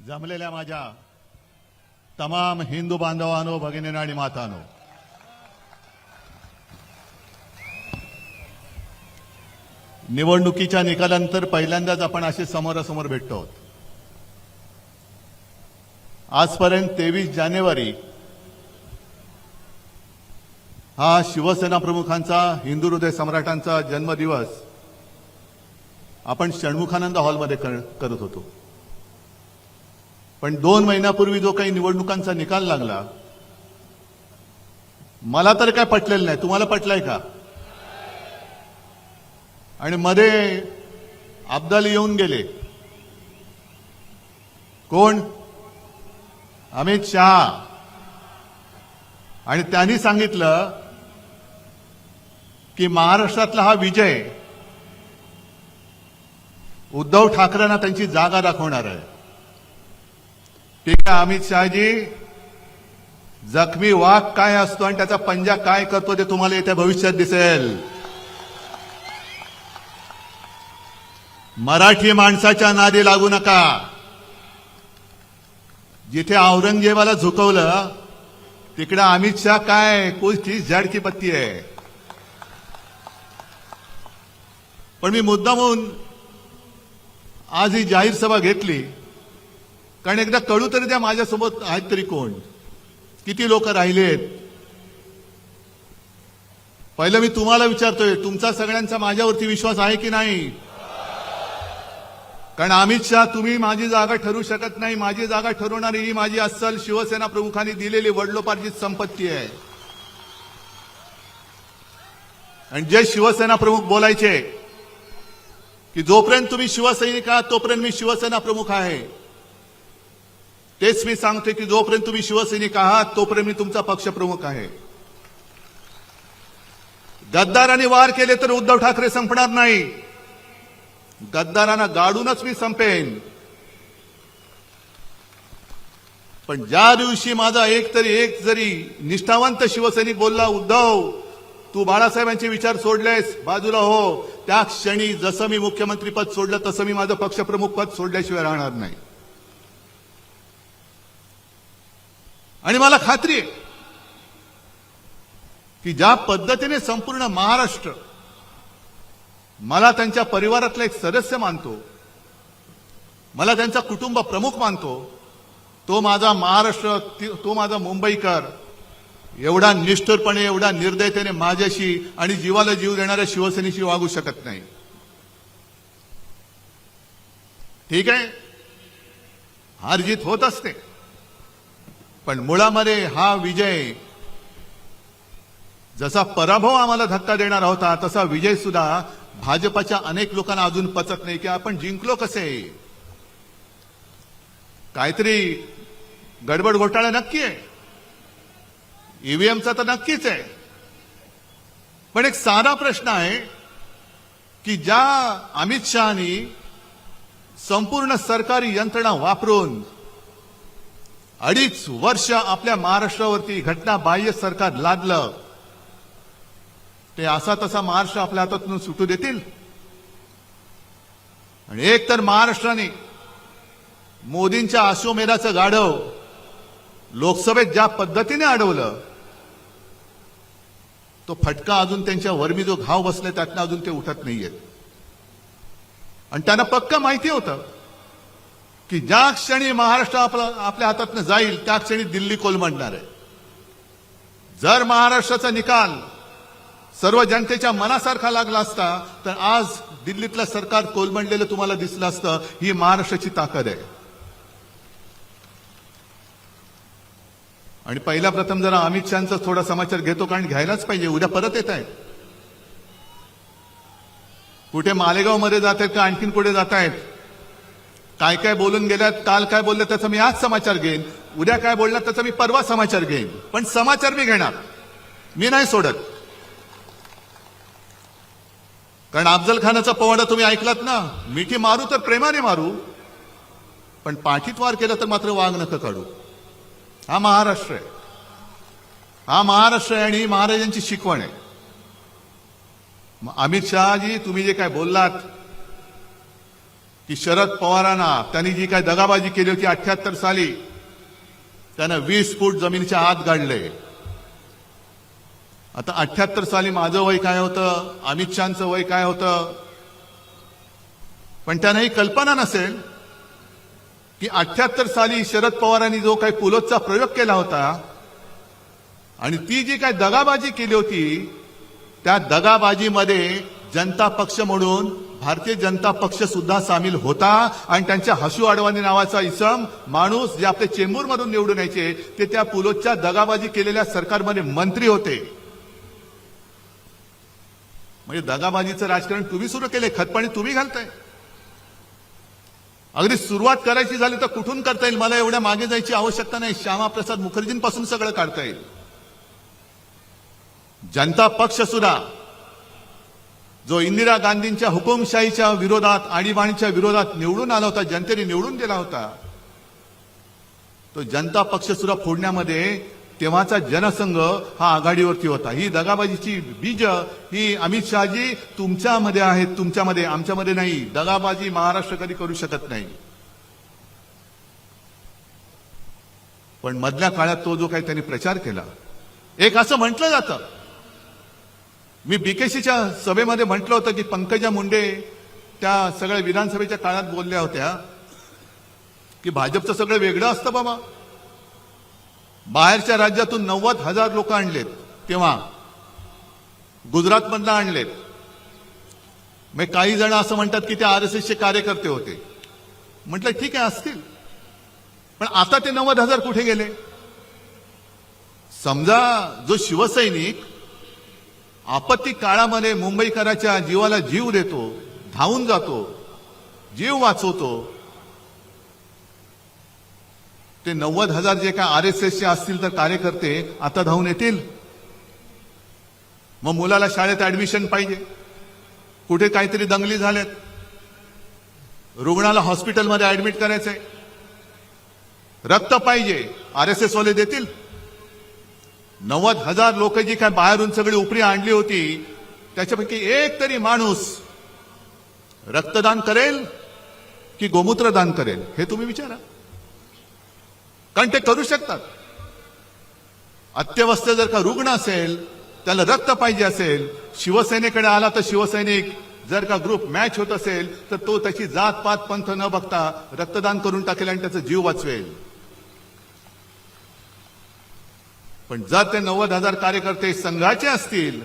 जमलेल्या माझ्या तमाम हिंदू बांधवांनो, भगिनींनो आणि मातांनो, निवडणुकीच्या निकालानंतर पहिल्यांदाच आपण असे समोरासमोर भेटतो आहोत. आजपर्यंत 23 जानेवारी हा शिवसेना प्रमुखांचा, हिंदू हृदय सम्राटांचा जन्मदिवस आपण षण्मुखानंद हॉलमध्ये करत होतो. पण 2 महिन्यापूर्वी जो काही निवडणुकांचा निकाल लागला, मला तर काय पटलेलं नाही. तुम्हाला पटलाय का? आणि मध्ये अब्दाली येऊन गेले. कोण? अमित शहा. आणि त्यांनी सांगितलं की महाराष्ट्रातला हा विजय उद्धव ठाकरेंना त्यांची जागा दाखवणार आहे. ठीक आहे अमित शहाजी, जखमी वाघ काय असतो आणि त्याचा पंजा काय करतो ते तुम्हाला येत्या भविष्यात दिसेल. मराठी माणसाच्या नादी लागू नका. जिथे औरंगजेबाला झुकवलं तिकडे अमित शहा काय कोणती झाड की पत्ती आहे. पण मी मुद्दामून आज ही जाहीर सभा घेतली कारण एकदा कळू तरी द्या माझ्यासोबत आहेत तरी कोण, किती लोक राहिलेत. पहिलं मी तुम्हाला विचारतोय, तुमचा सगळ्यांचा माझ्यावरती विश्वास आहे की नाही? कारण अमित शहा, तुम्ही माझी जागा ठरवू शकत नाही. माझी जागा ठरवणारी ही माझी अस्सल शिवसेना प्रमुखांनी दिलेली वडिलोपार्जित संपत्ती आहे. आणि जे शिवसेना प्रमुख बोलायचे की जोपर्यंत तुम्ही शिवसैनिक आहात तोपर्यंत मी शिवसेना प्रमुख आहे, तेच मी सांगतोय की जोपर्यंत तुम्ही शिवसैनिक आहात तोपर्यंत मी तुमचा पक्षप्रमुख आहे. गद्दारांनी वार केले तर उद्धव ठाकरे संपणार नाही. गद्दारांना गाडूनच मी संपेन. पण ज्या दिवशी माझा एक जरी निष्ठावंत शिवसैनिक बोलला, उद्धव तू बाळासाहेबांचे विचार सोडलेस, बाजूला हो, त्या क्षणी जसं मी मुख्यमंत्रीपद सोडलं तसं मी माझं पक्षप्रमुख पद सोडल्याशिवाय राहणार नाही. आणि मला खात्री आहे की ज्या पद्धतीने संपूर्ण महाराष्ट्र मला त्यांच्या परिवारातला एक सदस्य मानतो, मला त्यांचा कुटुंब प्रमुख मानतो, तो माझा महाराष्ट्र, तो माझा मुंबईकर एवढा निष्ठुरपणे, एवढा निर्दयतेने माझ्याशी आणि जीवाला जीव देणाऱ्या शिवसेनेशी वागू शकत नाही. ठीक आहे, हारजीत होत असते, पण मुळामध्ये हा विजय, जसा पराभव आम्हाला धक्का देणार होता तसा विजय सुद्धा भाजपच्या अनेक लोकांना अजून पचत नाही की आपण जिंकलो कसे. काहीतरी गडबड घोटाळा नक्की आहे, ईव्हीएमचा तर नक्कीच आहे. पण एक साधा प्रश्न आहे की ज्या अमित शहानी संपूर्ण सरकारी यंत्रणा वापरून 2.5 वर्ष आपल्या महाराष्ट्रावरती घटनाबाह्य सरकार लादलं, ते असा तसा महाराष्ट्र आपल्या हातातून सुटू देतील? आणि एक तर महाराष्ट्राने मोदींच्या अश्वमेधाचं गाढव लोकसभेत ज्या पद्धतीने अडवलं, तो फटका अजून त्यांच्या वर्मी जो घाव बसले त्यातनं अजून ते उठत नाहीयेत. आणि त्यांना पक्का माहिती होतं की ज्या क्षणी महाराष्ट्र आपल्या हातातनं जाईल त्या क्षणी दिल्ली कोलमडणार आहे. जर महाराष्ट्राचा निकाल सर्व जनतेच्या मनासारखा लागला असता तर आज दिल्लीतलं सरकार कोलमडलेलं तुम्हाला दिसलं असतं. ही महाराष्ट्राची ताकद आहे. आणि पहिला प्रथम जरा अमित शहांचा थोडा समाचार घेतो, कारण घ्यायलाच पाहिजे. उद्या परत येत आहेत. कुठे मालेगाव मध्ये जात आहेत का आणखीन कुठे जात आहेत, काय काय बोलून गेल्यात, काल काय बोलले त्याचा मी आज समाचार घेईन, उद्या काय बोलणार त्याचा मी परवा समाचार घेईन. पण समाचार मी घेणार, मी नाही सोडत. कारण अफजल खानाचा पोवाडा तुम्ही ऐकलात ना, मिठी मारू तर प्रेमाने मारू, पण पाठीत वार केला तर मात्र वाघ नका काढू. हा महाराष्ट्र आहे, हा महाराष्ट्र आहे आणि ही महाराजांची शिकवण आहे. अमित शहाजी, तुम्ही जे काय बोललात की शरद पवारांना त्यांनी जी काय दगाबाजी केली होती 78 साली, त्यानं 20 फूट जमिनीच्या आत गाडले. आता 78 साली माझं वय काय होतं, अमित शहाचं वय काय होतं, पण त्यांना ही कल्पना नसेल की 78 साली शरद पवारांनी जो काही पुलोदचा प्रयोग केला होता आणि ती जी काही दगाबाजी केली होती, त्या दगाबाजीमध्ये जनता पक्ष म्हणून भारतीय जनता पक्ष सुद्धा सामील होता. आणि त्यांच्या हसू अडवाणी नावाचा इसम माणूस जे आपले चेंबूरमधून निवडून यायचे, ते त्या पुलोदच्या दगाबाजी केलेल्या सरकारमध्ये मंत्री होते. म्हणजे दगाबाजीचं राजकारण तुम्ही सुरू केले, खतपाणी तुम्ही घालताय. अगदी सुरुवात करायची झाली तर कुठून करता येईल, मला एवढ्या मागे जायची आवश्यकता नाही. श्यामाप्रसाद मुखर्जींपासून सगळं काढता येईल. जनता पक्ष सुद्धा जो इंदिरा गांधींच्या हुकुमशाहीच्या विरोधात, आणीबाणीच्या विरोधात निवडून आला होता, जनतेने निवडून दिला होता, तो जनता पक्ष सुद्धा फोडण्यामध्ये तेव्हाचा जनसंघ हा आघाडीवरती होता. ही दगाबाजीची बीज ही अमित शहाजी तुमच्यामध्ये आहेत, तुमच्यामध्ये, आमच्यामध्ये नाही. दगाबाजी महाराष्ट्र कधी करू शकत नाही. पण मधल्या काळात तो जो काही त्यांनी प्रचार केला, एक असं म्हटलं जातं, मी बीकेसीच्या सभेमध्ये म्हटलं होतं की पंकजा मुंडे त्या सगळ्या विधानसभेच्या काळात बोलल्या होत्या की भाजपचं सगळं वेगळं असतं बाबा. बाहेरच्या राज्यातून 90,000 लोक आणलेत, तेव्हा गुजरातमधनं आणलेत. मग काही जण असं म्हणतात की ते आरएसएसचे कार्यकर्ते होते. म्हटलं ठीक आहे, असतील, पण आता ते 90,000 कुठे गेले? समजा जो शिवसैनिक आपत्ती काळामध्ये मुंबईकराच्या जीवाला जीव देतो, धावून जातो, जीव वाचवतो, ते 90,000 जे काय आरएसएसचे असतील तर कार्यकर्ते आता धावून येतील. मग मुलाला शाळेत ऍडमिशन पाहिजे, कुठे काहीतरी दंगली झाल्यात, रुग्णाला हॉस्पिटलमध्ये ऍडमिट करायचंय, रक्त पाहिजे, आरएसएस वाले देतील? 90,000 लोक जी काय बाहेरून सगळी उपरी आणली होती, त्याच्यापैकी एक तरी माणूस रक्तदान करेल की गोमूत्र दान करेल, हे तुम्ही विचारा. कारण ते करू शकतात. अत्यवस्थ जर का रुग्ण असेल, त्याला रक्त पाहिजे असेल, शिवसेनेकडे आला तर शिवसैनिक जर का ग्रुप मॅच होत असेल तर तो त्याची जात पात पंथ न बघता रक्तदान करून टाकेल आणि त्याचा जीव वाचवेल. पण जर ते 90,000 कार्यकर्ते संघाचे असतील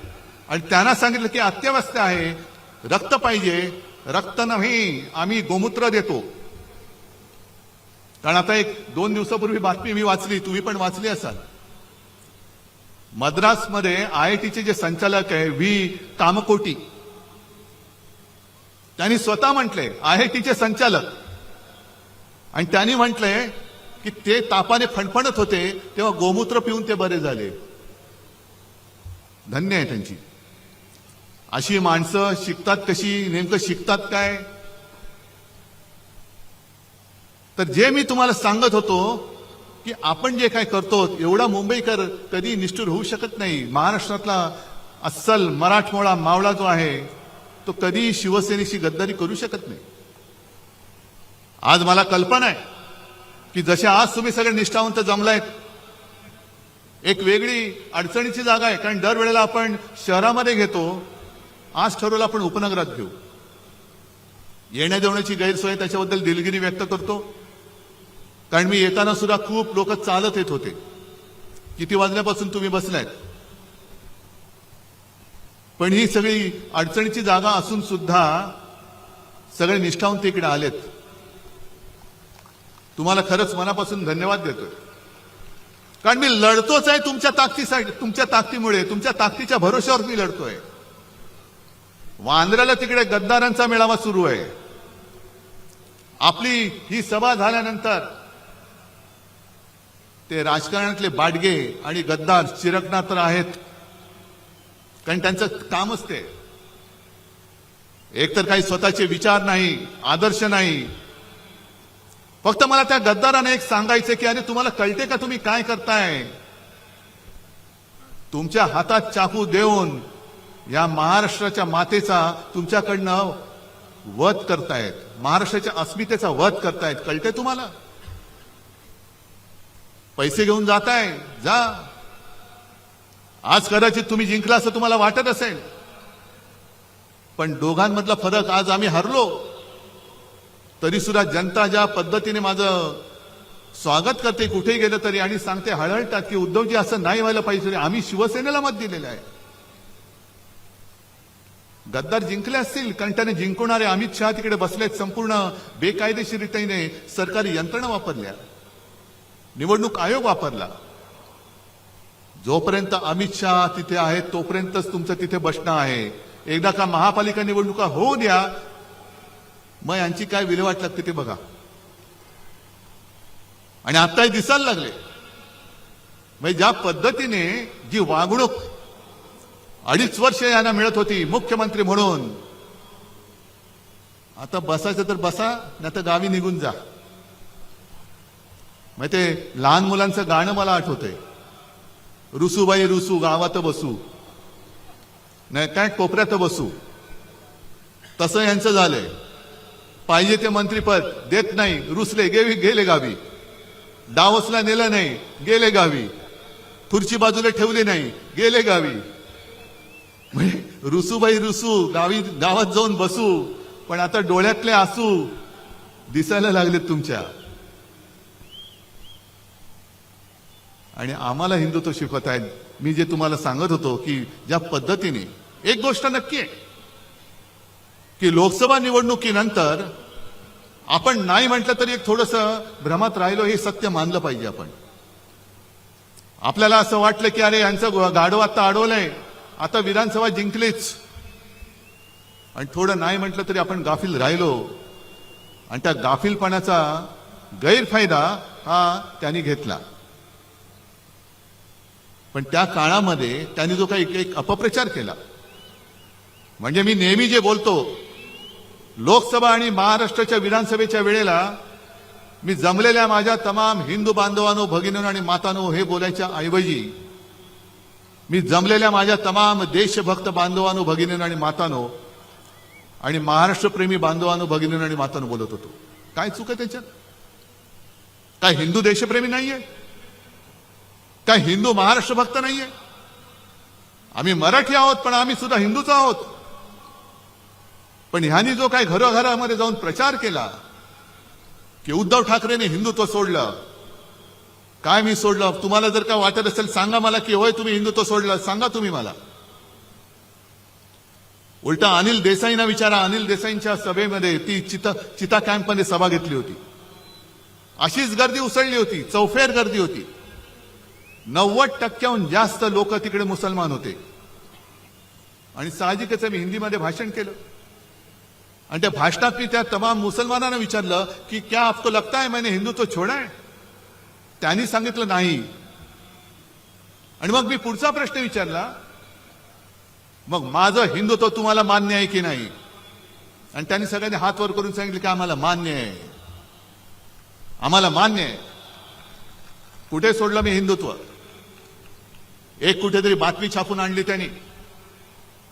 आणि त्यांना सांगितलं की अत्यवस्थ आहे, रक्त पाहिजे, रक्त नाही आम्ही गोमूत्र देतो. कारण आता 1-2 दिवसापूर्वी बातमी मी वाचली, तुम्ही पण वाचली असाल, मद्रासमध्ये आयआयटीचे जे संचालक आहे व्ही कामकोटी, त्यांनी स्वतः म्हटले, आयआयटीचे संचालक, आणि त्यांनी म्हटलंय की ते तापाने फणफणत होते तेव्हा गोमूत्र पिऊन ते बरे झाले. धन्य आहे त्यांची. अशी माणसं शिकतात कशी, नेमकं शिकतात काय? तर जे मी तुम्हाला सांगत होतो की आपण जे काय करतो, एवढा मुंबईकर कधी निष्ठुर होऊ शकत नाही. महाराष्ट्रातला अस्सल मराठमोळा मावळा जो आहे तो कधी शिवसेनेशी गद्दारी करू शकत नाही. आज मला कल्पना आहे की जसे आज तुम्ही सगळे निष्ठावंत जमलायत, एक वेगळी अडचणीची जागा आहे. कारण दरवेळेला आपण शहरामध्ये घेतो, आज ठरवलं आपण उपनगरात घेऊ. येण्या जेवण्याची गैरसोय, त्याच्याबद्दल दिलगिरी व्यक्त करतो. कारण मी येताना सुद्धा खूप लोक चालत येत होते. किती वाजल्यापासून तुम्ही बसलायत? पण ही सगळी अडचणीची जागा असून सुद्धा सगळे निष्ठावंत इकडे आलेत. तुम्हाला खरंच मनापासून धन्यवाद देतोय. कारण मी लढतोच आहे तुमच्या ताकदीसाठी, तुमच्या ताकदीमुळे, तुमच्या ताकदीच्या भरोश्यावर मी लढतोय. वांद्र्याला तिकडे गद्दारांचा मेळावा सुरू आहे. आपली ही सभा झाल्यानंतर ते राजकारणातले बाडगे आणि गद्दार चिरकणार तर आहेत, कारण त्यांचं कामच ते. एकतर काही स्वतःचे विचार नाही, आदर्श नाही. फक्त मला त्या गद्दाराने एक सांगायचं की अरे तुम्हाला कळते का तुम्ही काय करताय? तुमच्या हातात चाकू देऊन या महाराष्ट्राच्या मातेचा तुमच्याकडनं वध करतायत, महाराष्ट्राच्या अस्मितेचा वध करतायत. कळते तुम्हाला? पैसे घेऊन जाताय, जा. आज कदाचित तुम्ही जिंकला असं तुम्हाला वाटत असेल, पण दोघांमधला फरक, आज आम्ही हरलो तरी सुद्धा जनता ज्या पद्धतीने माझं स्वागत करते कुठेही गेलं तरी, आणि सांगते, हळहळतात की उद्धवजी असं नाही व्हायला पाहिजे. आम्ही शिवसेनेला मत दिलेलं आहे. गद्दार जिंकले असतील, कंटाने जिंकवणारे अमित शहा तिकडे बसलेत, संपूर्ण बेकायदेशीररीतीने सरकारी यंत्रणा वापरल्या, निवडणूक आयोग वापरला. जोपर्यंत अमित शहा तिथे आहेत तोपर्यंतच तुमचं तिथे बसणं आहे. एकदा का महापालिका निवडणुका होऊ द्या, मग यांची काय विल्हेवाट लागते ते बघा. आणि आताही दिसायला लागले, म्हणजे ज्या पद्धतीने जी वागणूक 2.5 वर्ष यांना मिळत होती मुख्यमंत्री म्हणून, आता बसायचं तर बसा, नाही तर गावी निघून जा. मग ते लहान मुलांचं गाणं मला आठवतंय, रुसूबाई रुसू गावात बसू, नाही काय कोपऱ्यात बसू. तसं यांचं झालंय. पाहिजे ते मंत्रीपद देत नाही, रुसले, गेले गावी. डावसला नेलं नाही, गेले गावी. खुर्ची बाजूला ठेवली नाही, गेले गावी. म्हणजे रुसूबाई रुसू, गावात जाऊन बसू. पण आता डोळ्यातले आसू दिसायला लागलेत तुमच्या. आणि आम्हाला हिंदुत्व शिकवत आहेत. मी जे तुम्हाला सांगत होतो की ज्या पद्धतीने, एक गोष्ट नक्की आहे की लोकसभा निवडणुकीनंतर आपण नाही म्हटलं तरी एक थोडंसं भ्रमात राहिलो, हे सत्य मानलं पाहिजे आपण. आपल्याला असं वाटलं की अरे यांचं गाढव आता अडवलंय, आता विधानसभा जिंकलीच, आणि थोडं नाही म्हटलं तरी आपण गाफील राहिलो. आणि त्या गाफीलपणाचा गैरफायदा हा त्यांनी घेतला. पण त्या काळामध्ये त्यांनी जो काही एक अपप्रचार केला, म्हणजे मी नेहमी जे बोलतो, लोकसभा आणि महाराष्ट्राच्या विधानसभेच्या वेळेला मी जमलेल्या माझ्या तमाम हिंदू बांधवांनो, भगिनींनो आणि मातांनो हे बोलायच्या ऐवजी मी जमलेल्या माझ्या तमाम देशभक्त बांधवांनो, भगिनींनो आणि मातांनो आणि महाराष्ट्रप्रेमी बांधवांनो, भगिनींनो आणि मातांनो बोलत होतो. काय चूक आहे त्याच्यात? काय हिंदू देशप्रेमी नाहीये? काय हिंदू महाराष्ट्र भक्त नाहीये? आम्ही मराठी आहोत, पण आम्ही सुद्धा हिंदूच आहोत. पण ह्यांनी जो काय घरोघरामध्ये जाऊन प्रचार केला की उद्धव ठाकरेंनी हिंदुत्व सोडलं, काय मी सोडलं? तुम्हाला जर का वाटत असेल सांगा मला की होय तुम्ही हिंदुत्व सोडलं, सांगा तुम्ही मला. उलटा अनिल देसाईंना विचारा, अनिल देसाईंच्या सभेमध्ये ती चिता कॅम्पमध्ये सभा घेतली होती, अशीच गर्दी उसळली होती, चौफेर गर्दी होती. 90% जास्त लोक तिकडे मुसलमान होते. आणि साहजिकच मी हिंदीमध्ये भाषण केलं, आणि त्या भाषणात मी त्या तमाम मुसलमानांना विचारलं की क्या आपको लगता है मैंने हिंदुत्व छोड़ा है? त्यांनी सांगितलं नाही. आणि मग मी पुढचा प्रश्न विचारला, मग माझं हिंदुत्व तुम्हाला मान्य आहे की नाही? आणि त्यांनी सगळ्यांनी हात वर करून सांगितलं की आम्हाला मान्य आहे, आम्हाला मान्य आहे. कुठे सोडलं मी हिंदुत्व? एक कुठेतरी बातमी छापून आणली त्यांनी,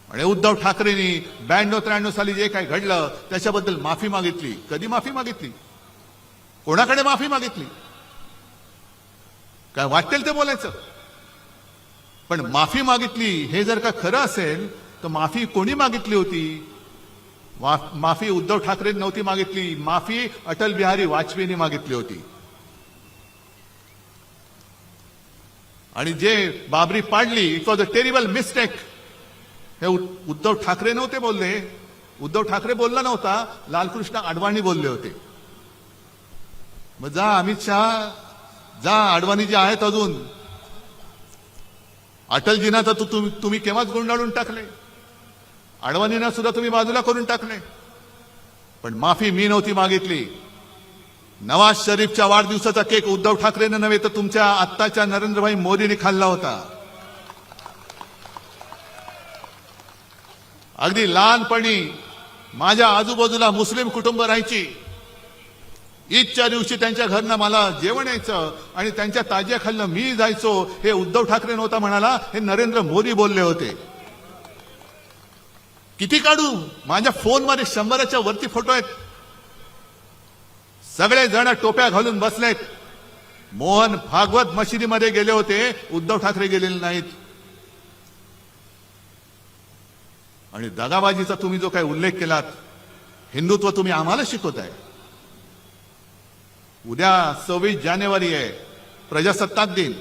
आणि उद्धव ठाकरेंनी 92-93 साली जे काही घडलं त्याच्याबद्दल माफी मागितली. कधी माफी मागितली? कोणाकडे माफी मागितली? काय वाटेल ते बोलायचं, पण माफी मागितली. हे जर का खरं असेल तर माफी कोणी मागितली होती? माफी उद्धव ठाकरेंनी नव्हती मागितली, माफी अटल बिहारी वाजपेयींनी मागितली होती. आणि जे बाबरी पाडली, it was a terrible mistake, हे उद्धव ठाकरे नव्हते बोलले. उद्धव ठाकरे बोलला नव्हता, लालकृष्ण अडवाणी बोलले होते. मग जा अमित शहा, जा अडवाणी जे आहेत अजून, अटलजींना तर तुम्ही केव्हाच गुंडाळून टाकले, अडवाणींना सुद्धा तुम्ही बाजूला करून टाकले. पण माफी मी नव्हती मागितली. नवाज शरीफच्या वाढदिवसाचा केक उद्धव ठाकरेंना नव्हे तर तुमच्या आत्ताच्या नरेंद्रभाई मोदींनी खाल्ला होता. अगदी लहानपणी माझ्या आजूबाजूला मुस्लिम कुटुंब राहायची. ईदच्या दिवशी त्यांच्या घरनं मला जेवण यायचं आणि त्यांच्या ताज्या खाल्लं मी जायचो. हे उद्धव ठाकरे नव्हता म्हणाला, हे नरेंद्र मोदी बोलले होते. किती काढू? माझ्या फोनमध्ये 100च्या वरती फोटो आहेत. सगळे जण टोप्या घालून बसलेत. मोहन भागवत मशिदीमध्ये गेले होते, उद्धव ठाकरे गेलेले नाहीत. आणि दगाबाजीचा तुम्ही जो काही उल्लेख केलात, हिंदुत्व तुम्ही आम्हाला शिकवताय. उद्या 26 जानेवारी आहे, प्रजासत्ताक दिन.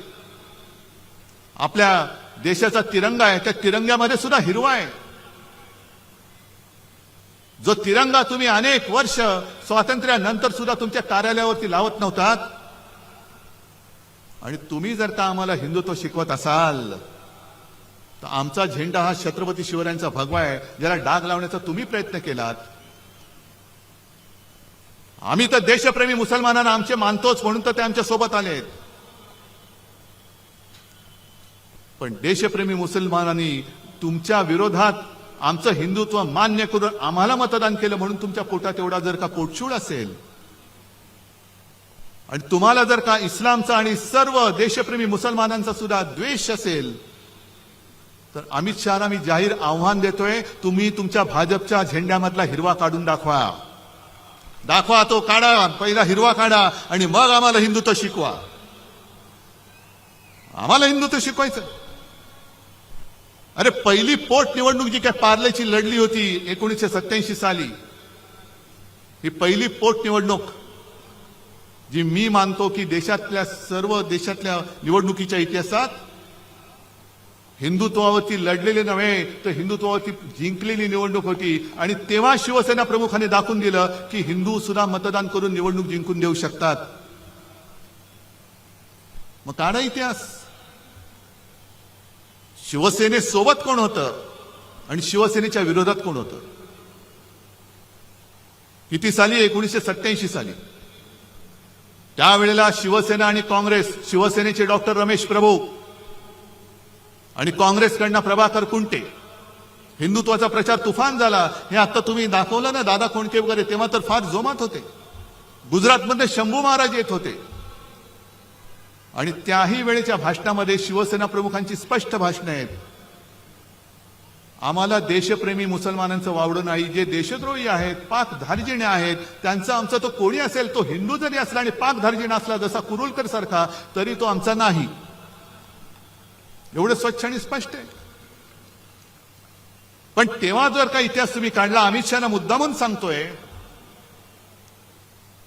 आपल्या देशाचा तिरंगा आहे, त्या तिरंग्यामध्ये सुद्धा हिरवा आहे. जो तिरंगा तुम्ही अनेक वर्ष स्वातंत्र्यानंतर सुद्धा तुमच्या कार्यालयावरती लावत नव्हतात. आणि तुम्ही जर का आम्हाला हिंदुत्व शिकवत असाल तर आमचा झेंडा हा छत्रपती शिवरायांचा भगवा आहे, ज्याला डाग लावण्याचा तुम्ही प्रयत्न केलात. आम्ही तर देशप्रेमी मुसलमानांना आमचे मानतोच म्हणून तर ते आमच्या सोबत आलेत. पण देशप्रेमी मुसलमानांनी तुमच्या विरोधात आमचं हिंदुत्व मान्य करून आम्हाला मतदान केलं म्हणून तुमच्या पोटात एवढा जर का पोटशूळ असेल आणि तुम्हाला जर का इस्लामचा आणि सर्व देशप्रेमी मुसलमानांचा सुद्धा द्वेष असेल तर अमित शहाना मी जाहीर आव्हान देतोय, तुम्ही तुमच्या भाजपच्या झेंड्यामधला हिरवा काढून दाखवा. दाखवा, तो काढा, पहिला हिरवा काढा आणि मग आम्हाला हिंदुत्व शिकवा. आम्हाला हिंदुत्व शिकवायचं. अरे पहिली पोट निवडणूक जी काय पार्लेची लढली होती 1987 साली, ही पहिली पोट निवडणूक जी मी मानतो की सर्व देशातल्या निवडणुकीच्या इतिहासात हिंदुत्वावरती लढलेले नव्हे तर हिंदुत्वावरती जिंकलेली निवडणूक होती. आणि तेव्हा शिवसेना प्रमुखांनी दाखवून दिलं की हिंदू सुद्धा मतदान करून निवडणूक जिंकून देऊ शकतात. मग काढा इतिहास. शिवसेनेसोबत कोण होतं आणि शिवसेनेच्या विरोधात कोण होतं? किती साली? 1987 साली. त्यावेळेला शिवसेना आणि काँग्रेस, शिवसेनेचे डॉक्टर रमेश प्रभू आणि काँग्रेसकडनं प्रभाकर कुंटे, हिंदुत्वाचा प्रचार तुफान झाला. हे आता तुम्ही दाखवलं ना, दादा कोंडके वगैरे, तेव्हा तर फार जोमात होते. गुजरातमध्ये शंभू महाराज येत होते. आणि त्याही वेळेच्या भाषणामध्ये शिवसेना प्रमुखांची स्पष्ट भाषणं आहेत. आम्हाला देशप्रेमी मुसलमानांचं वावडं नाही. जे देशद्रोही आहेत, पाक धार्जिणे आहेत, त्यांचा आमचा तो कोणी असेल, तो हिंदू जरी असला आणि पाक धार्जिण असला जसा कुरुलकर सारखा, तरी तो आमचा नाही. एवढं स्वच्छ आणि स्पष्ट आहे. पण तेव्हा जर का इतिहास तुम्ही काढला, अमित शहाना मुद्दामून सांगतोय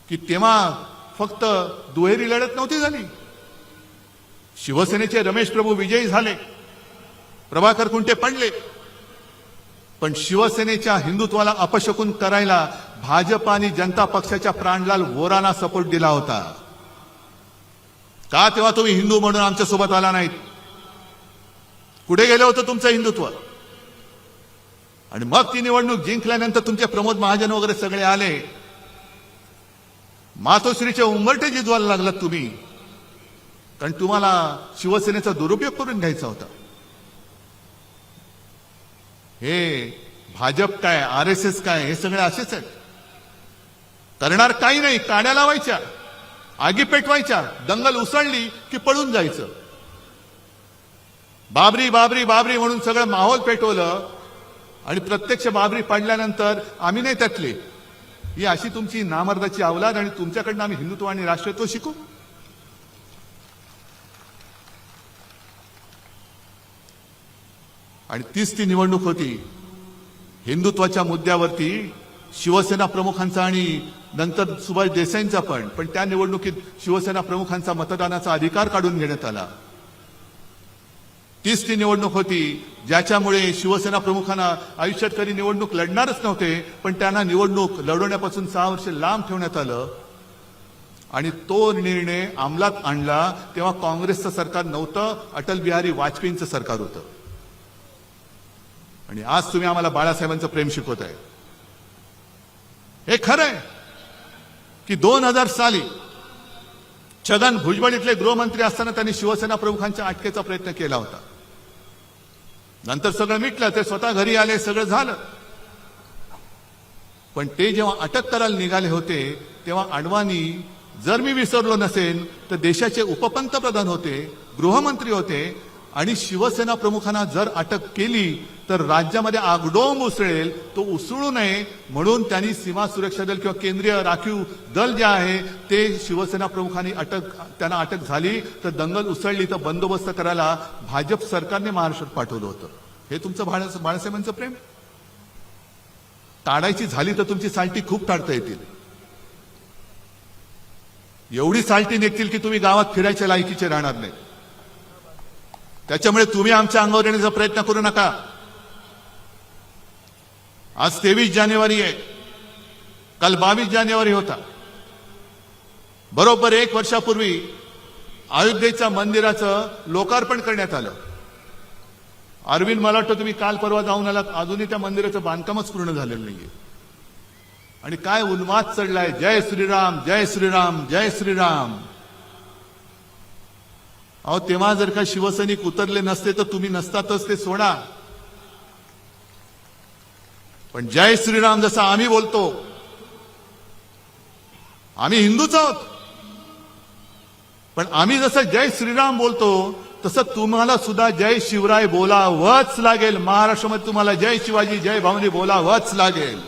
की तेव्हा फक्त दुहेरी लढत नव्हती झाली. शिवसेनेचे रमेश प्रभू विजयी झाले, प्रभाकर कुंटे पडले, पण शिवसेनेच्या हिंदुत्वाला अपशकुन करायला भाजप आणि जनता पक्षाच्या प्राणलाल वोरांना सपोर्ट दिला होता. का तेव्हा तुम्ही हिंदू म्हणून आमच्या सोबत आला नाहीत? कुठे गेलं होतं तुमचं हिंदुत्व? आणि मग ती निवडणूक जिंकल्यानंतर तुमचे प्रमोद महाजन वगैरे सगळे आले. मातोश्रीचे उंबरठे जिजवायला लागलात तुम्ही, कारण तुम्हाला शिवसेनेचा दुरुपयोग करून घ्यायचा होता. हे भाजप काय, RSS काय, हे सगळे असेच आहेत. करणार काही नाही, काड्या लावायच्या, आगी पेटवायच्या, दंगल उसळली की पळून जायचं. बाबरी बाबरी बाबरी म्हणून सगळं माहोल पेटवलं आणि प्रत्यक्ष बाबरी पडल्यानंतर आम्ही नाही त्यातले. ही अशी तुमची नामर्दाची अवलाद आणि तुमच्याकडनं आम्ही हिंदुत्व आणि राष्ट्रत्व शिकू. आणि तीच ती निवडणूक होती. हिंदुत्वाच्या मुद्द्यावरती शिवसेना प्रमुखांचा आणि नंतर सुभाष देसाईंचा पण त्या निवडणुकीत शिवसेना प्रमुखांचा मतदानाचा अधिकार काढून घेण्यात आला. तीच ती निवडणूक होती ज्याच्यामुळे शिवसेना प्रमुखांना आयुष्यात कधी निवडणूक लढणारच नव्हते, पण त्यांना निवडणूक लढवण्यापासून 6 वर्ष लांब ठेवण्यात आलं. आणि तो निर्णय अंमलात आणला तेव्हा काँग्रेसचं सरकार नव्हतं, अटल बिहारी वाजपेयींचं सरकार होतं. आणि आज तुम्ही आम्हाला बाळासाहेबांचं प्रेम शिकवताय. हे खरंय की 2000 साली छगन भुजबळ इथले गृहमंत्री असताना त्यांनी शिवसेना प्रमुखांच्या अटकेचा प्रयत्न केला होता. नंतर सगळं मिटलं, ते स्वतः घरी आले, सगळं झालं. पण ते जेव्हा अटक करायला निघाले होते तेव्हा अडवाणी, जर मी विसरलो नसेल तर देशाचे उपपंतप्रधान होते, गृहमंत्री होते आणि शिवसेना प्रमुखांना जर अटक केली तर राज्यामध्ये आगडोंब उसळेल. तो उसळू नये म्हणून त्यांनी सीमा सुरक्षा दल किंवा केंद्रीय राखीव दल जे आहे ते शिवसेना प्रमुखांनी त्यांना अटक झाली तर दंगल उसळली तर बंदोबस्त करायला भाजप सरकारने महाराष्ट्रात पाठवलं होतं. हे तुमचं बाळासाहेबांचं प्रेम. टाळायची झाली तर तुमची साल्टी खूप टाळता येतील. एवढी साल्टी निघतील की तुम्ही गावात फिरायच्या लायकीचे राहणार नाही. त्याच्यामुळे तुम्ही आमच्या अंगावर येण्याचा प्रयत्न करू नका. आज 23 जानेवारी आहे, काल 22 जानेवारी होता. बरोबर 1 वर्षापूर्वी अयोध्येच्या मंदिराचं लोकार्पण करण्यात आलं. अरविंद, मला वाटतं तुम्ही काल परवा जाऊन आलात, अजूनही त्या मंदिराचं बांधकामच पूर्ण झालेलं नाहीये. आणि काय उन्माद चढलाय, जय श्रीराम जय श्रीराम जय श्रीराम. अहो, तेव्हा जर का शिवसैनिक उतरले नसते तर तुम्ही नसतातच, ते सोडा. पण जय श्रीराम जसं आम्ही बोलतो, आम्ही हिंदूच आहोत, पण आम्ही जसं जय श्रीराम बोलतो तसं तुम्हाला सुद्धा जय शिवराय बोलावंच लागेल. महाराष्ट्रामध्ये तुम्हाला जय शिवाजी जय भवानी बोलावंच लागेल.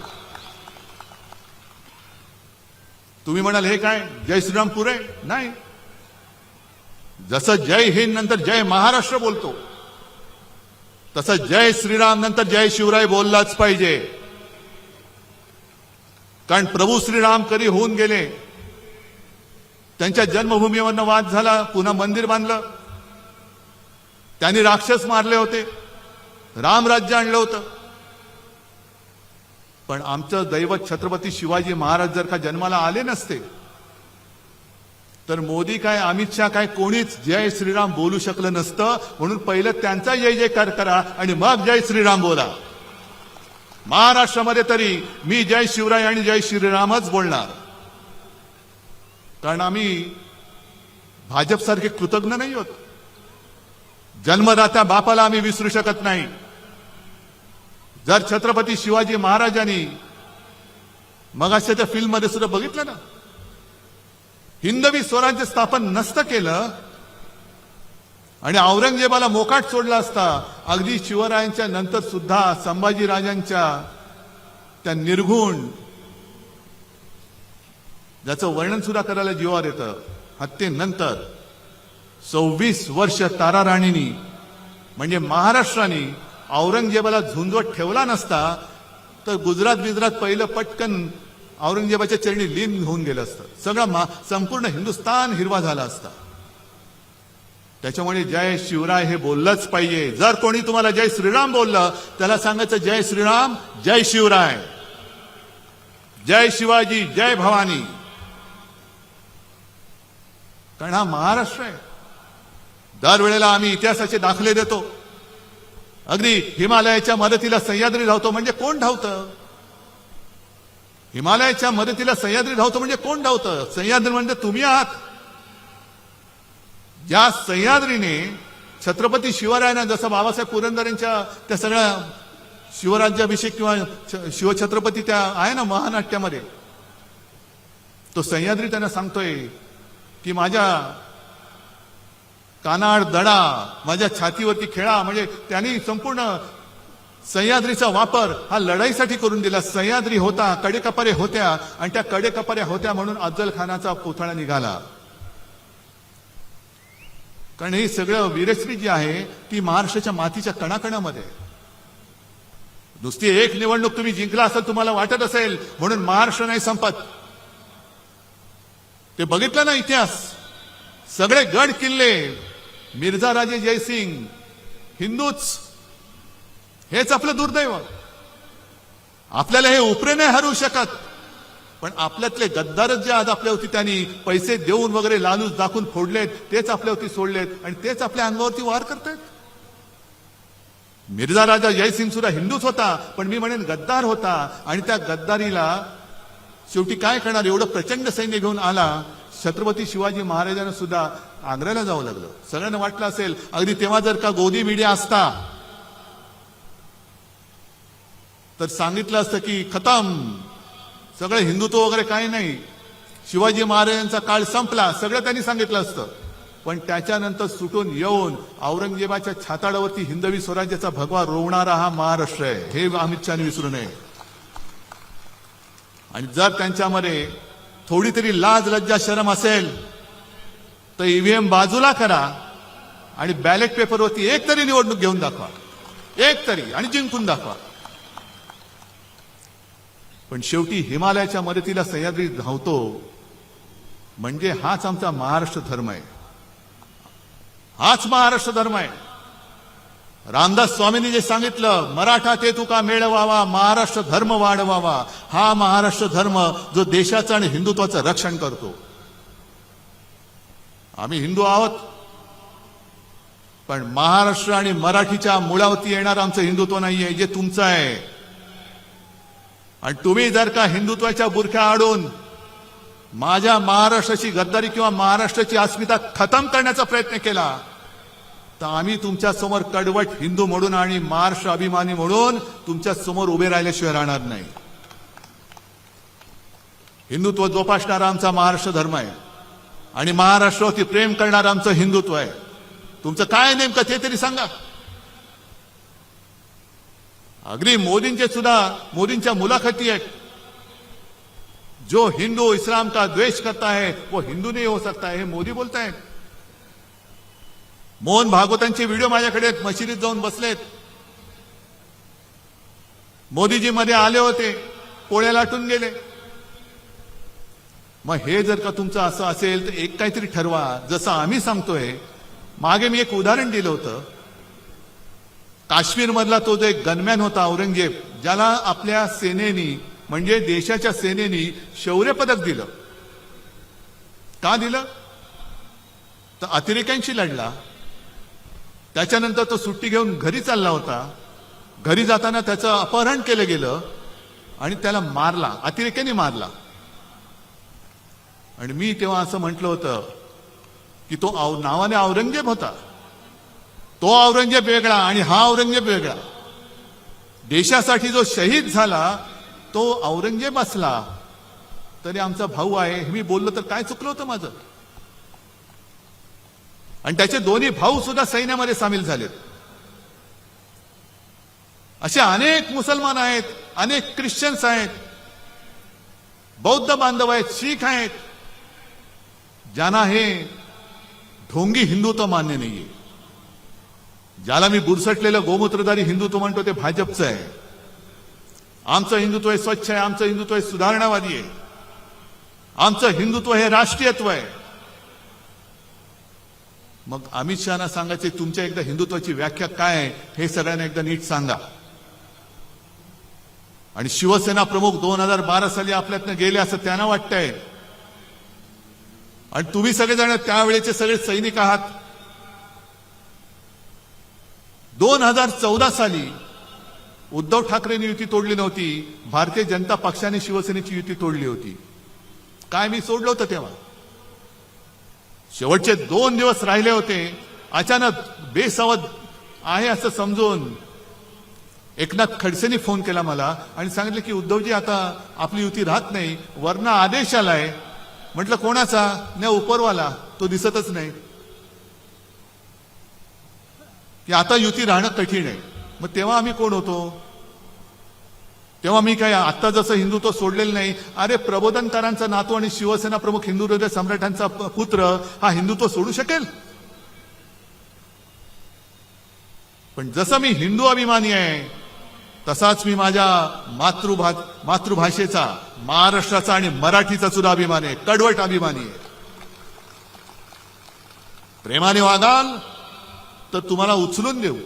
तुम्ही म्हणाल हे काय जय श्रीराम पुरे नाही. जसं जय हिंद नंतर जय महाराष्ट्र बोलतो तसं जय श्रीराम नंतर जय शिवराय बोललाच पाहिजे. कारण प्रभू श्रीराम कधी होऊन गेले, त्यांच्या जन्मभूमीवरनं वाद झाला, पुन्हा मंदिर बांधलं, त्यांनी राक्षस मारले होते, रामराज्य आणलं होतं. पण आमचं दैवत छत्रपती शिवाजी महाराज जर का जन्माला आले नसते तर मोदी काय अमित शहा काय कोणीच जय श्रीराम बोलू शकलं नसतं. म्हणून पहिलं त्यांचा जय जयकार करा आणि मग जय श्रीराम बोला. महाराष्ट्रामध्ये तरी मी जय शिवराय आणि जय श्रीरामच बोलणार. कारण आम्ही भाजपसारखे कृतज्ञ नाही होत. जन्मदात्या बापाला आम्ही विसरू शकत नाही. जर छत्रपती शिवाजी महाराजांनी मग अशा त्या फिल्म मध्ये सुद्धा बघितलं ना, हिंदवी स्वराज्य स्थापन नसतं केलं आणि औरंगजेबाला मोकाट सोडला असता, अगदी शिवरायांच्या नंतर सुद्धा संभाजीराजांच्या त्या निर्घुण, ज्याचं वर्णन सुद्धा करायला जीवावर येतं, हत्येनंतर 26 वर्ष ताराराणींनी म्हणजे महाराष्ट्राने औरंगजेबाला झुंजवत ठेवला नसता तर गुजरात पहिलं पटकन औरंगजेबाच्या चरणी लीन होऊन गेलं असतं. सगळं संपूर्ण हिंदुस्थान हिरवा झाला असता. त्याच्यामुळे जय शिवराय हे बोललंच पाहिजे. जर कोणी तुम्हाला जय श्रीराम बोललं त्याला सांगायचं जय श्रीराम जय शिवराय, जय शिवाजी जय भवानी. कारण हा महाराष्ट्र आहे. दरवेळेला आम्ही इतिहासाचे दाखले देतो. अगदी हिमालयाच्या मदतीला सह्याद्री धावतो म्हणजे कोण धावतं? हिमालयाच्या मदतीला सह्याद्री धावतो म्हणजे कोण धावतं? सह्याद्री म्हणजे तुम्ही आहात. ज्या सह्याद्रीने छत्रपती शिवरायांना, जसं बाबासाहेब पुरंदरेंच्या त्या सगळ्या शिवराज्याभिषेक किंवा शिवछत्रपती त्या आहे ना महानाट्यामध्ये, तो सह्याद्री त्यांना सांगतोय की माझ्या कानाड दडा, माझ्या छातीवरती खेळा. म्हणजे त्यांनी संपूर्ण सह्याद्रीचा वापर हा लढाईसाठी करून दिला. सह्याद्री होता, कडेकपारे होत्या आणि त्या कडेकपाऱ्या होत्या म्हणून अफजल खानाचा पुतळा निघाला. कारण ही सगळं वीरश्री जी आहे ती महाराष्ट्राच्या मातीच्या कणाकणामध्ये. नुसती एक निवडणूक तुम्ही जिंकला असेल, तुम्हाला वाटत असेल म्हणून महाराष्ट्र नाही संपत. ते बघितलं ना इतिहास, सगळे गड किल्ले मिर्झा राजे जयसिंग हिंदूच, हेच आपलं दुर्दैव. आपल्याला हे उपरे नाही हरवू शकत, पण आपल्यातले गद्दारच जे आज आपल्यावरती त्यांनी पैसे देऊन वगैरे लालूच दाखवून फोडलेत, तेच आपल्यावरती सोडलेत आणि तेच आपल्या अंगावरती वार करतायत. मिर्झा राजा जयसिंग सुद्धा हिंदूच होता, पण मी म्हणेन गद्दार होता. आणि त्या गद्दारीला शेवटी काय करणार, एवढं प्रचंड सैन्य घेऊन आला. छत्रपती शिवाजी महाराजांना सुद्धा आग्र्याला जावं लागलं. सगळ्यांना वाटलं असेल अगदी तेव्हा जर का गोदी मीडिया असता तर सांगितलं असतं की खतम, सगळं हिंदुत्व वगैरे काही नाही, शिवाजी महाराजांचा काळ संपला, सगळं त्यांनी सांगितलं असतं. पण त्याच्यानंतर सुटून येऊन औरंगजेबाच्या छाताडावरती हिंदवी स्वराज्याचा भगवा रोवणारा हा महाराष्ट्र आहे, हे अमित शहाने विसरू नये. आणि जर त्यांच्यामध्ये थोडी तरी लाज लज्जा शरम असेल तर ईव्हीएम बाजूला करा आणि बॅलेट पेपरवरती एक तरी निवडणूक घेऊन दाखवा, एक तरी, आणि जिंकून दाखवा. पण शेवटी हिमालयाच्या मदतीला सह्याद्री धावतो म्हणजे हाच आमचा महाराष्ट्र धर्म आहे, हाच महाराष्ट्र धर्म आहे. रामदास स्वामींनी जे सांगितलं, मराठा ते तुका मेळवावा, महाराष्ट्र धर्म वाढवावा, हा महाराष्ट्र धर्म जो देशाचं आणि हिंदुत्वाचं रक्षण करतो. आम्ही हिंदू आहोत, पण महाराष्ट्र आणि मराठीच्या मुळावरती येणार आमचं हिंदुत्व नाहीये, जे तुमचं आहे. आणि तुम्ही जर का हिंदुत्वाच्या बुरख्या आडून माझ्या महाराष्ट्राची गद्दारी किंवा महाराष्ट्राची अस्मिता खतम करण्याचा प्रयत्न केला तर आम्ही तुमच्या समोर कडवट हिंदू म्हणून आणि महाराष्ट्र अभिमानी म्हणून तुमच्या समोर उभे राहिल्याशिवाय राहणार नाही. हिंदुत्व जोपासणारा आमचा महाराष्ट्र धर्म आहे आणि महाराष्ट्रावरती प्रेम करणारं आमचं हिंदुत्व आहे. तुमचं काय नेमकं ते तरी सांगा. अगदी मोदींच्या मुलाखती आहेत. जो हिंदू इस्लाम का द्वेष करता है वो हिंदू नहीं हो सकता है, हे मोदी बोलतायत. मोहन भागवतांचे व्हिडिओ माझ्याकडे आहेत, मशिदीत जाऊन बसलेत. मोदीजी मध्ये आले होते, पोळ्या लाटून गेले. मग हे जर का तुमचं असं असेल तर एक काहीतरी ठरवा, जसं आम्ही सांगतोय. मागे मी एक उदाहरण दिलं होतं. काश्मीर मधला तो जो एक गनमॅन होता औरंगजेब, ज्याला आपल्या सेनेनी म्हणजे देशाच्या सेनेनी शौर्य पदक दिलं. का दिलं? तर अतिरेक्यांशी लढला. त्याच्यानंतर तो सुट्टी घेऊन घरी चालला होता. घरी जाताना त्याचं अपहरण केलं गेलं आणि त्याला मारला, अतिरेक्यांनी मारला. आणि मी तेव्हा असं म्हटलं होतं की तो नावाने औरंगजेब होता, तो औरंगजेब वेगळा आणि हा औरंगजेब वेगळा. देशासाठी जो शहीद झाला तो औरंगजेब असला तरी आमचा भाऊ आहे, हे मी बोललो तर काय चुकलं होतं माझं? आणि त्याचे दोन्ही भाऊ सुद्धा सैन्यामध्ये सामील झालेत. असे अनेक मुसलमान आहेत, अनेक ख्रिश्चन्स आहेत, बौद्ध बांधव आहेत, शीख आहेत, ज्यांना हे ढोंगी हिंदुत्व मान्य नाहीये. ज्याला मी बुरसटलेलं गोमूत्रधारी हिंदुत्व म्हणतो ते भाजपचं आहे. आमचं हिंदुत्व हे स्वच्छ आहे, आमचं हिंदुत्व हे सुधारणावादी आहे, आमचं हिंदुत्व हे राष्ट्रीयत्व आहे. मग अमित शहाना सांगायचे तुमच्या एकदा हिंदुत्वाची व्याख्या काय आहे हे सगळ्यांना एकदा नीट सांगा. आणि शिवसेना प्रमुख 2012 साली आपल्यातनं गेले असं त्यांना वाटतंय. आणि तुम्ही सगळेजण त्यावेळेचे सगळे सैनिक आहात. 2014 साली उद्धव ठाकरेंनी युती तोडली नव्हती, भारतीय जनता पक्षाने शिवसेनेची युती तोडली होती. काय मी सोडलं होतं तेव्हा? शेवटचे 2 दिवस राहिले होते. अचानक बेसावध आहे असं समजून एकनाथ खडसेंनी फोन केला मला आणि सांगितलं की उद्धवजी आता आपली युती राहत नाही, वरनं आदेश आलाय. म्हटलं कोणाचा? नाही, उपरवाला, तो दिसतच नाही, की आता युती राहणं कठीण आहे. मग तेव्हा आम्ही कोण होतो? तेव्हा मी काय आता जसं हिंदुत्व सोडलेलं नाही. अरे प्रबोधनकारांचा नातू आणि शिवसेना प्रमुख हिंदू हृदय सम्राटांचा पुत्र हा हिंदुत्व सोडू शकेल? पण जसं मी हिंदू अभिमानी आहे तसाच मी माझ्या मातृभाषेचा, महाराष्ट्राचा आणि मराठीचा सुद्धा अभिमान आहे, कडवट अभिमानी आहे. प्रेमाने वागाल तर तुम्हाला उचलून देऊ,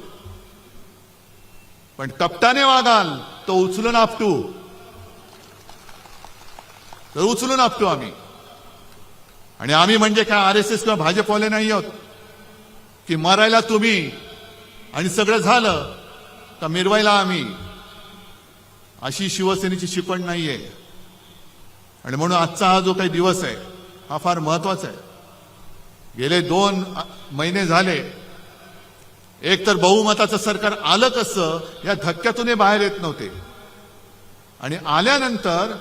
पण कपटाने वागाल तो उचलून आपटू, तर उचलून आपटू आम्ही. आणि आम्ही म्हणजे काय आरएसएस किंवा भाजपवाले नाही आहोत की मरायला तुम्ही आणि सगळं झालं तर मिरवायला आम्ही. अशी शिवसेनेची शिकवण नाहीये. आणि म्हणून आजचा हा जो काही दिवस आहे हा फार महत्वाचा आहे. गेले 2 महिने झाले एक तर बहुमताचं सरकार आलं कसं या धक्क्यातून हे बाहेर येत नव्हते. आणि आल्यानंतर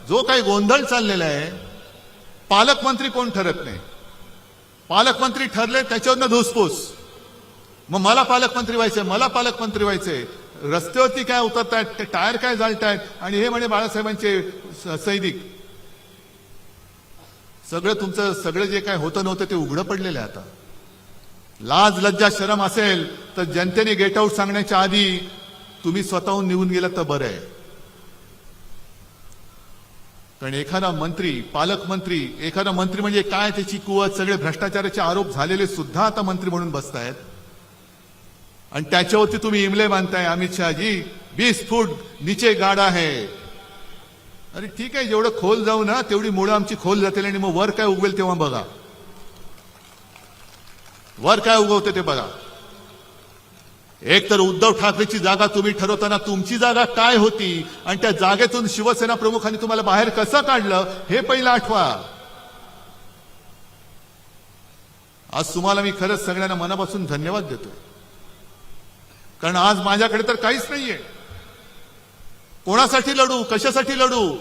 जो काही गोंधळ चाललेला आहे, पालकमंत्री कोण ठरत नाही. पालकमंत्री ठरले त्याच्यावरनं धुसफूस. मग मला पालकमंत्री व्हायचंय, मला पालकमंत्री व्हायचंय. रस्त्यावरती काय उतरतायत, ते टायर काय जाळतायत आणि हे म्हणे बाळासाहेबांचे सैनिक. सगळं तुमचं सगळं जे काय होतं नव्हतं ते उघडं पडलेलं आहे आता. लाज लज्जा शरम असेल तर जनतेने गेट आऊट सांगण्याच्या आधी तुम्ही स्वतःहून निघून गेलात तर बरं आहे. कारण एखादा मंत्री, पालकमंत्री, एखादा मंत्री म्हणजे काय त्याची कुवत, सगळे भ्रष्टाचाराचे आरोप झालेले सुद्धा आता मंत्री म्हणून बसतायत आणि त्याच्यावरती तुम्ही इमले बांधताय. अमित शहाजी 20 फूट नीचे गाडा है. अरे ठीक आहे, जेवढं खोल जाऊ ना तेवढी मुळं आमची खोल जातील आणि मग वर काय उगवेल तेव्हा बघा. वर काय उगवते ते बघा. एक तर उद्धव ठाकरेची जागा तुम्ही ठरवताना तुमची जागा काय होती आणि त्या जागेतून शिवसेना प्रमुखांनी तुम्हाला बाहेर कसं काढलं हे पहिलं आठवा. आज तुम्हाला मी खरंच सगळ्यांना मनापासून धन्यवाद देतोय. कारण आज माझ्याकडे तर काहीच नाहीये. कोणासाठी लढू, कशासाठी लढू.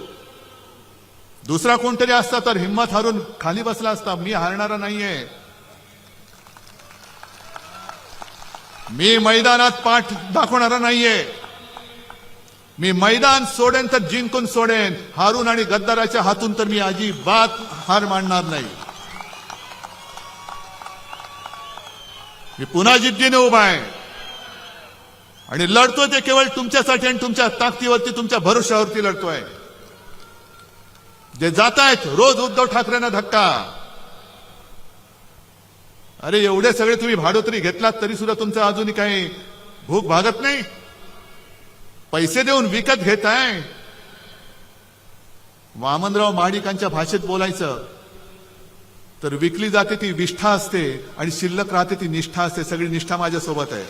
दुसरा कोणतरी असता तर हिम्मत हारून खाली बसला असता. मी हारणारा नाहीये. मी मैदानात पाठ दाखवणारा नाहीये. मी मैदान सोडेन तर जिंकून सोडेन. हारून आणि गद्दाराच्या हातून तर मी अजिबात हार मानणार नाही. मी पुन्हा जिद्दीने उभा आहे आणि लढतोय ते केवळ तुमच्यासाठी आणि तुमच्या ताकदीवरती, तुमच्या भरोशावरती लढतोय. जे जात आहेत रोज उद्धव ठाकरेंना धक्का. अरे एवढे सगळे तुम्ही भाडोत्री घेतलात तरी सुद्धा तुमचं अजूनही काही भूक भागत नाही. पैसे देऊन विकत घेताय. वामनराव महाडिकांच्या भाषेत बोलायचं तर विकली जाते ती विष्ठा असते आणि शिल्लक राहते ती निष्ठा असते. सगळी निष्ठा माझ्यासोबत आहे.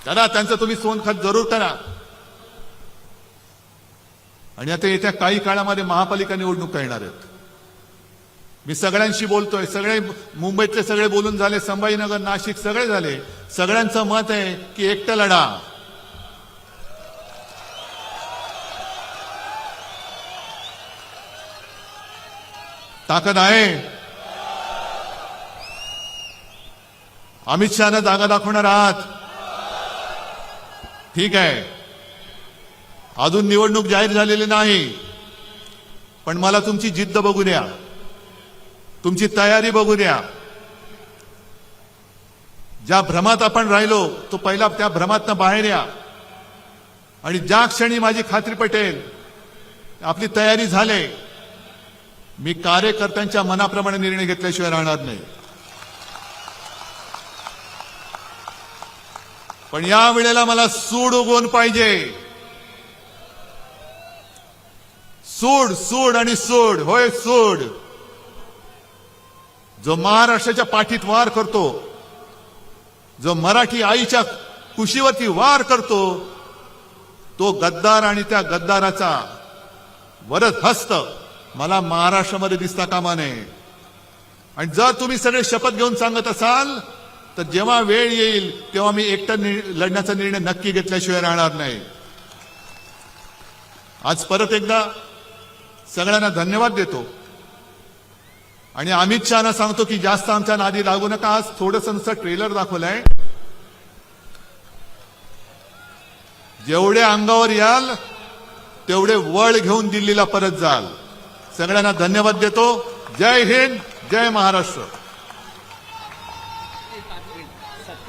करा, त्यांचं तुम्ही सोनखत जरूर करा. आणि आता येत्या काही काळामध्ये महापालिका निवडणुका येणार आहेत. मी सगळ्यांशी बोलतोय. सगळे मुंबईतले सगळे बोलून झाले, संभाजीनगर, नाशिक सगळे झाले. सगळ्यांचं मत आहे की एकटं लढा. ताकद आहे. अमित शहाना जागा दाखवणार आहात. ठीक आहे, अजून निवडणूक जाहीर झालेली नाही, पण मला तुमची जिद्द बघू द्या, तुमची तयारी बघू द्या. ज्या भ्रमात आपण राहिलो तो पहिला त्या भ्रमातनं बाहेर या. आणि ज्या क्षणी माझी खात्री पटेल आपली तयारी झाले, मी कार्यकर्त्यांच्या मनाप्रमाणे निर्णय घेतल्याशिवाय राहणार नाही. पण या वेळेला मला सूड उगवून पाहिजे. सूड, सूड आणि सूड. होय, सूड. जो महाराष्ट्राच्या पाठीत वार करतो, जो मराठी आईच्या कुशीवरती वार करतो, तो गद्दार आणि त्या गद्दाराचा वरद हस्त मला महाराष्ट्रामध्ये दिसता कामा नये. आणि जर तुम्ही सगळे शपथ घेऊन सांगत असाल तर जेव्हा वेळ येईल तेव्हा मी एकटा लढण्याचा निर्णय नक्की घेतल्याशिवाय राहणार नाही. आज परत एकदा सगळ्यांना धन्यवाद देतो आणि अमित शहाना सांगतो की जास्त आमच्या नादी लागू नका. आज थोडंसं नुसतं ट्रेलर दाखवलंय. जेवढे अंगावर याल तेवढे वळ घेऊन दिल्लीला परत जाल. सगळ्यांना धन्यवाद देतो. जय हिंद, जय महाराष्ट्र.